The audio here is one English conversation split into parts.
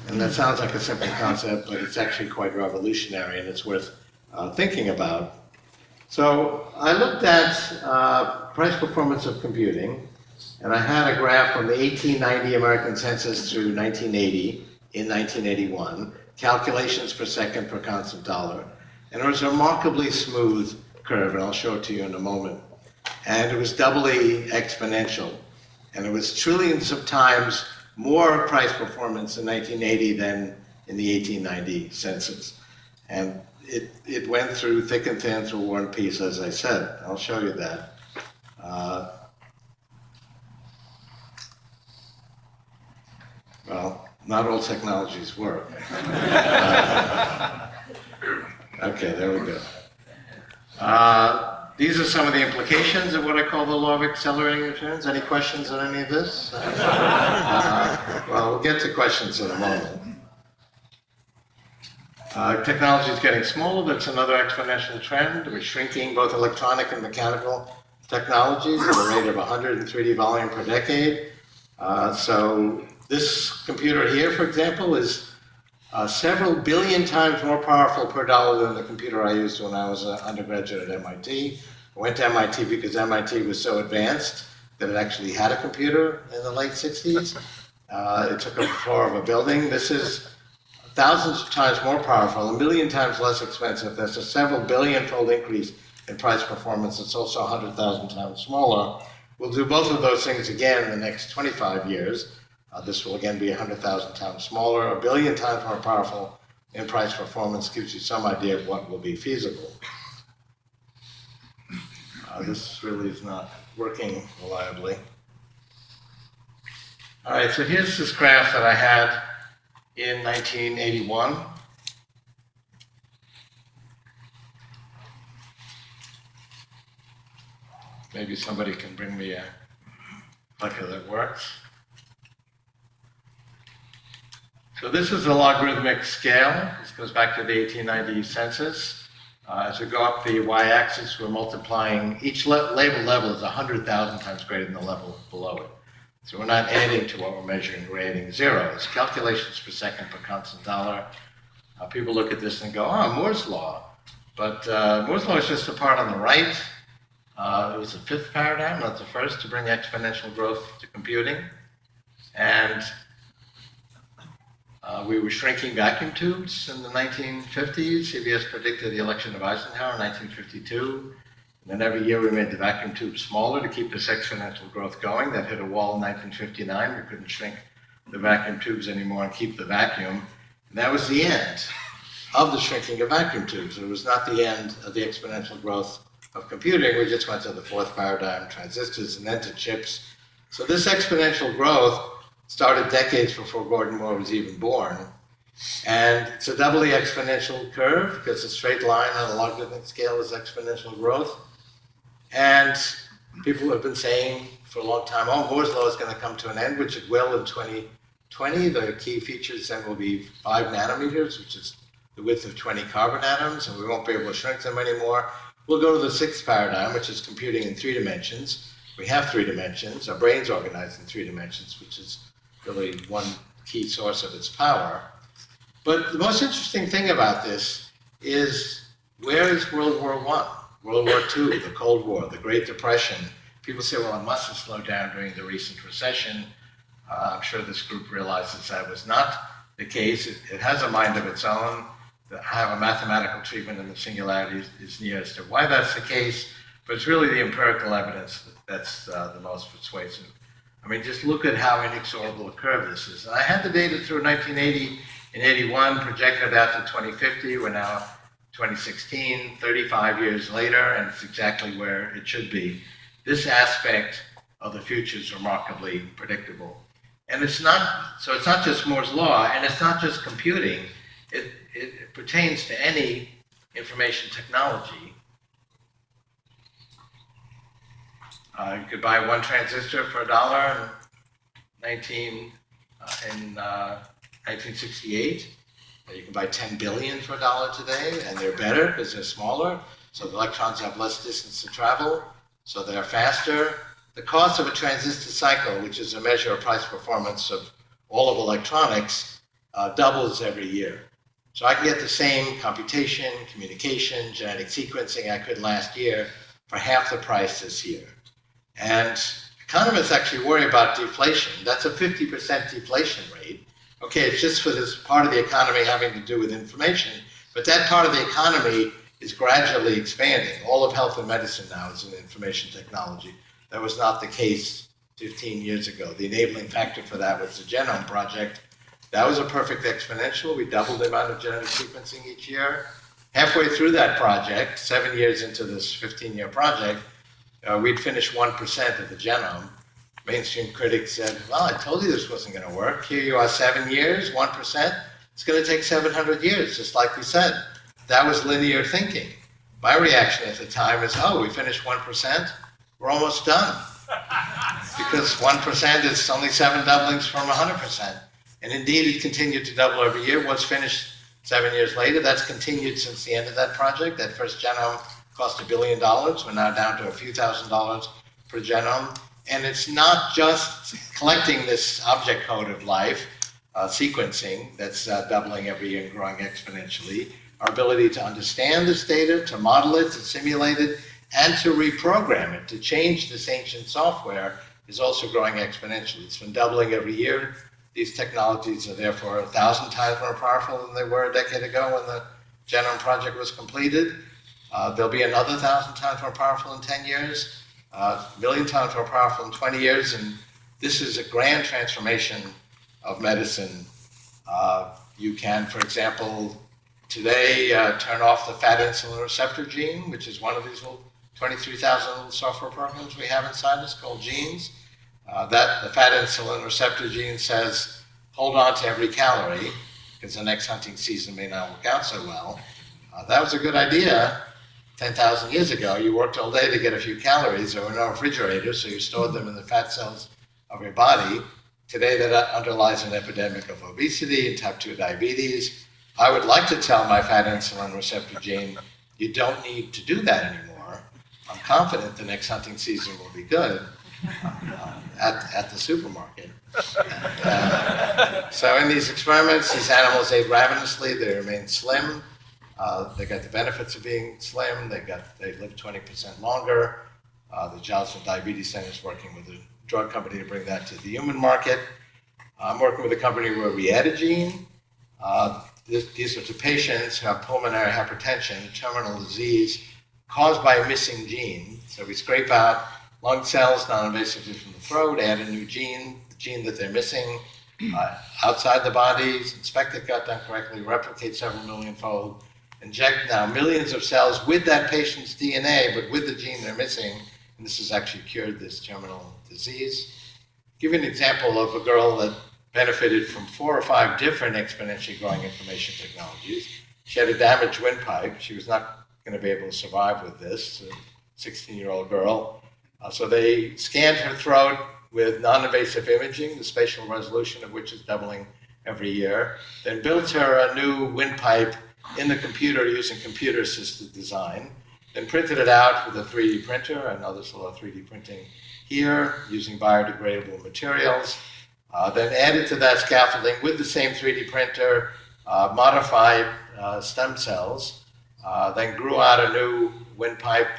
And that sounds like a simple concept, but it's actually quite revolutionary and it's worth thinking about. So I looked at price performance of computing, and I had a graph from the 1890 American census through 1980, in 1981, calculations per second per constant dollar. And it was a remarkably smooth curve, and I'll show it to you in a moment. And it was doubly exponential. And it was trillions of times more price performance in 1980 than in the 1890 census. And it went through thick and thin, through War and Peace, as I said. I'll show you that. Well, not all technologies work. Okay, there we go. These are some of the implications of what I call the law of accelerating returns. Any questions on any of this? Well, we'll get to questions in a moment. Technology is getting smaller. That's another exponential trend. We're shrinking both electronic and mechanical technologies at a rate of 100 in 3D volume per decade. So this computer here, for example, is several billion times more powerful per dollar than the computer I used when I was an undergraduate at MIT. I went to MIT because MIT was so advanced that it actually had a computer in the late 60s. It took up the floor of a building. This is thousands of times more powerful, a million times less expensive. That's a several billion-fold increase in price performance. It's also 100,000 times smaller. We'll do both of those things again in the next 25 years. This will again be 100,000 times smaller, a billion times more powerful in price performance. Gives you some idea of what will be feasible. This really is not working reliably. All right, so here's this graph that I had in 1981. Maybe somebody can bring me a clicker that works. So this is a logarithmic scale. This goes back to the 1890 census. As we go up the y-axis, we're multiplying. Each label level is 100,000 times greater than the level below it. So we're not adding to what we're measuring, we're adding zero. It's calculations per second per constant dollar. People look at this and go, oh, Moore's law. But Moore's law is just the part on the right. It was the fifth paradigm, not the first, to bring exponential growth to computing. And we were shrinking vacuum tubes in the 1950s. CBS predicted the election of Eisenhower in 1952. And then every year we made the vacuum tube smaller to keep this exponential growth going. That hit a wall in 1959. We couldn't shrink the vacuum tubes anymore and keep the vacuum. And that was the end of the shrinking of vacuum tubes. It was not the end of the exponential growth of computing. We just went to the fourth paradigm, transistors, and then to chips. So this exponential growth started decades before Gordon Moore was even born. And it's a doubly exponential curve because a straight line on a logarithmic scale is exponential growth. And people have been saying for a long time, oh, Moore's law is going to come to an end, which it will in 2020. The key features then will be 5 nanometers, which is the width of 20 carbon atoms, and we won't be able to shrink them anymore. We'll go to the sixth paradigm, which is computing in 3 dimensions. We have 3 dimensions. Our brain's organized in 3 dimensions, which is really one key source of its power. But the most interesting thing about this is, where is World War I? World War II, the Cold War, the Great Depression. People say, well, it must have slowed down during the recent recession. I'm sure this group realizes that was not the case. It has a mind of its own. To have a mathematical treatment in the singularity is near as to why that's the case, but it's really the empirical evidence that's the most persuasive. I mean, just look at how inexorable a curve this is. And I had the data through 1980 and 81, projected out to 2050. We're now 2016, 35 years later, and it's exactly where it should be. This aspect of the future is remarkably predictable. And it's not just Moore's law, and it's not just computing. It pertains to any information technology. You could buy 1 transistor for $1 in 1968. You can buy 10 billion for $1 today, and they're better because they're smaller. So the electrons have less distance to travel, so they're faster. The cost of a transistor cycle, which is a measure of price performance of all of electronics, doubles every year. So I can get the same computation, communication, genetic sequencing I could last year for half the price this year. And economists actually worry about deflation. That's a 50% deflation rate. Okay, it's just for this part of the economy having to do with information, but that part of the economy is gradually expanding. All of health and medicine now is in information technology. That was not the case 15 years ago. The enabling factor for that was the Genome Project. That was a perfect exponential. We doubled the amount of genetic sequencing each year. Halfway through that project, 7 years into this 15-year project, we'd finished 1% of the genome. Mainstream critics said, well, I told you this wasn't going to work. Here you are 7 years, 1%. It's going to take 700 years, just like we said. That was linear thinking. My reaction at the time is, oh, we finished 1%. We're almost done. Because 1% is only 7 doublings from 100%. And indeed, it continued to double every year. Once finished 7 years later, that's continued since the end of that project. That first genome cost $1 billion. We're now down to a few $1,000s per genome. And it's not just collecting this object code of life, sequencing, that's doubling every year and growing exponentially. Our ability to understand this data, to model it, to simulate it, and to reprogram it, to change this ancient software is also growing exponentially. It's been doubling every year. These technologies are therefore 1,000 times more powerful than they were a decade ago when the Genome Project was completed. They'll be another 1,000 times more powerful in 10 years, a million times more powerful in 20 years, and this is a grand transformation of medicine. You can, for example, today turn off the fat insulin receptor gene, which is one of these little 23,000 little software programs we have inside us called genes. The fat insulin receptor gene says, hold on to every calorie, because the next hunting season may not work out so well. That was a good idea 10,000 years ago. You worked all day to get a few calories. There were no refrigerators, so you stored them in the fat cells of your body. Today, that underlies an epidemic of obesity and type 2 diabetes. I would like to tell my fat insulin receptor gene, you don't need to do that anymore. I'm confident the next hunting season will be good at the supermarket. So in these experiments, these animals ate ravenously. They remained slim. They got the benefits of being slim. They lived 20% longer. The Johnson Diabetes Center is working with a drug company to bring that to the human market. I'm working with a company where we add a gene. These are to patients who have pulmonary hypertension, a terminal disease caused by a missing gene. So we scrape out lung cells non-invasively from the throat, add a new gene, the gene that they're missing, outside the body, inspect it got done correctly, replicate several million-fold, inject now millions of cells with that patient's DNA, but with the gene they're missing, and this has actually cured this terminal disease. Give you an example of a girl that benefited from 4 or 5 different exponentially growing information technologies. She had a damaged windpipe. She was not going to be able to survive with this, a 16-year-old girl. So they scanned her throat with non-invasive imaging, the spatial resolution of which is doubling every year, then built her a new windpipe in the computer using computer-assisted design, then printed it out with a 3D printer, and others will have 3D printing here using biodegradable materials, then added to that scaffolding with the same 3D printer, modified stem cells, then grew out a new windpipe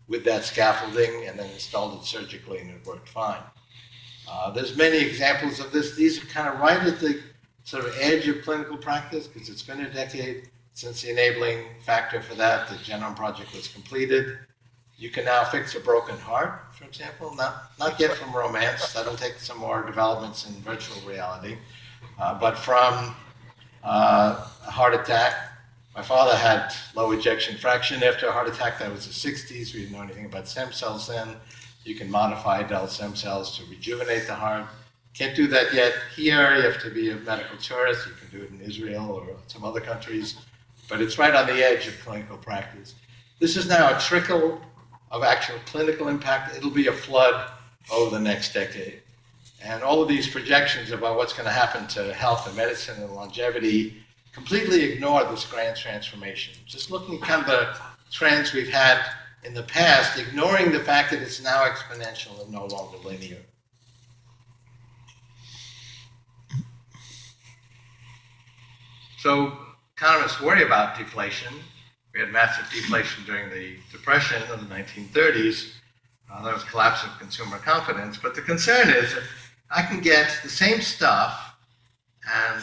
with that scaffolding and then installed it surgically, and it worked fine. There's many examples of this. These are kind of right at the sort of edge of clinical practice, because it's been a decade since the enabling factor for that, the Genome Project, was completed. You can now fix a broken heart, for example, not yet from romance. That'll take some more developments in virtual reality, but from a heart attack. My father had low ejection fraction after a heart attack. That was the 60s. We didn't know anything about stem cells then. You can modify adult stem cells to rejuvenate the heart. Can't do that yet here. You have to be a medical tourist. You can do it in Israel or some other countries, but it's right on the edge of clinical practice. This is now a trickle of actual clinical impact. It'll be a flood over the next decade. And all of these projections about what's going to happen to health and medicine and longevity completely ignore this grand transformation. Just looking at kind of the trends we've had in the past, ignoring the fact that it's now exponential and no longer linear. So economists worry about deflation. We had massive deflation during the Depression in the 1930s. There was collapse of consumer confidence. But the concern is if I can get the same stuff, and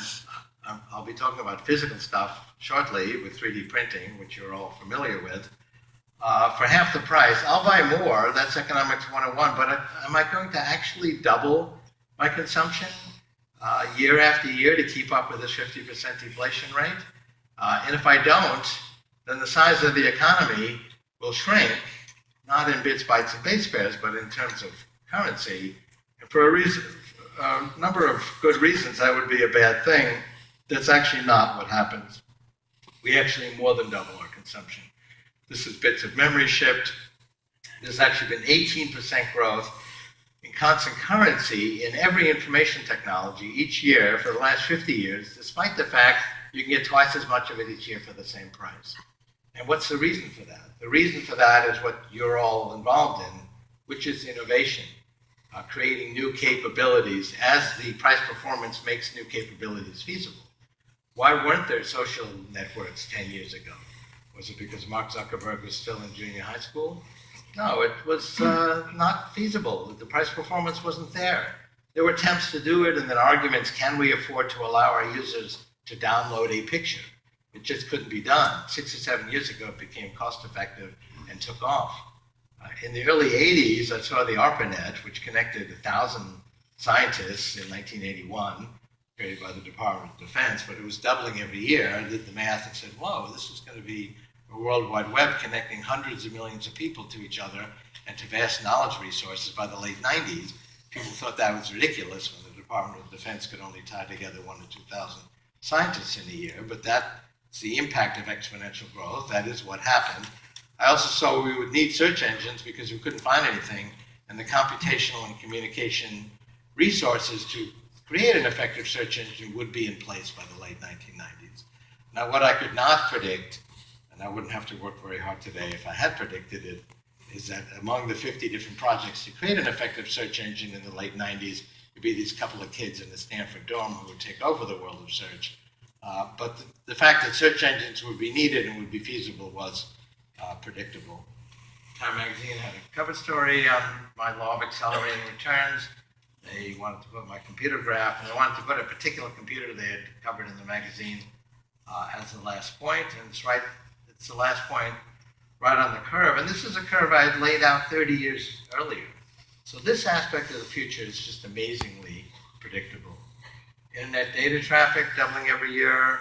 I'll be talking about physical stuff shortly with 3D printing, which you're all familiar with, for half the price, I'll buy more. That's economics 101. But am I going to actually double my consumption year after year to keep up with this 50% deflation rate? And if I don't, then the size of the economy will shrink, not in bits, bytes, and base pairs, but in terms of currency. And for a number of good reasons, that would be a bad thing. That's actually not what happens. We actually more than double our consumption. This is bits of memory shipped. There's actually been 18% growth in constant currency in every information technology each year for the last 50 years, despite the fact you can get twice as much of it each year for the same price. And what's the reason for that? The reason for that is what you're all involved in, which is innovation, creating new capabilities as the price performance makes new capabilities feasible. Why weren't there social networks 10 years ago? Was it because Mark Zuckerberg was still in junior high school? No, it was not feasible. The price performance wasn't there. There were attempts to do it, and then arguments, can we afford to allow our users to download a picture? It just couldn't be done. 6 or 7 years ago, it became cost effective and took off. In the early 80s, I saw the ARPANET, which connected 1,000 scientists in 1981, created by the Department of Defense, but it was doubling every year. I did the math and said, whoa, this is going to be a World Wide Web connecting hundreds of millions of people to each other and to vast knowledge resources by the late 90s. People thought that was ridiculous when the Department of Defense could only tie together 1,000 to 2,000 scientists in a year, but that's the impact of exponential growth. That is what happened. I also saw we would need search engines because we couldn't find anything, and the computational and communication resources to create an effective search engine would be in place by the late 1990s. Now, what I could not predict, and I wouldn't have to work very hard today if I had predicted it, is that among the 50 different projects to create an effective search engine in the late 90s would be these couple of kids in the Stanford dorm who would take over the world of search. But the fact that search engines would be needed and would be feasible was predictable. Time magazine had a cover story on my law of accelerating returns. They wanted to put my computer graph, and they wanted to put a particular computer they had covered in the magazine as the last point, and it's the last point right on the curve. And this is a curve I had laid out 30 years earlier. So this aspect of the future is just amazingly predictable. Internet data traffic doubling every year,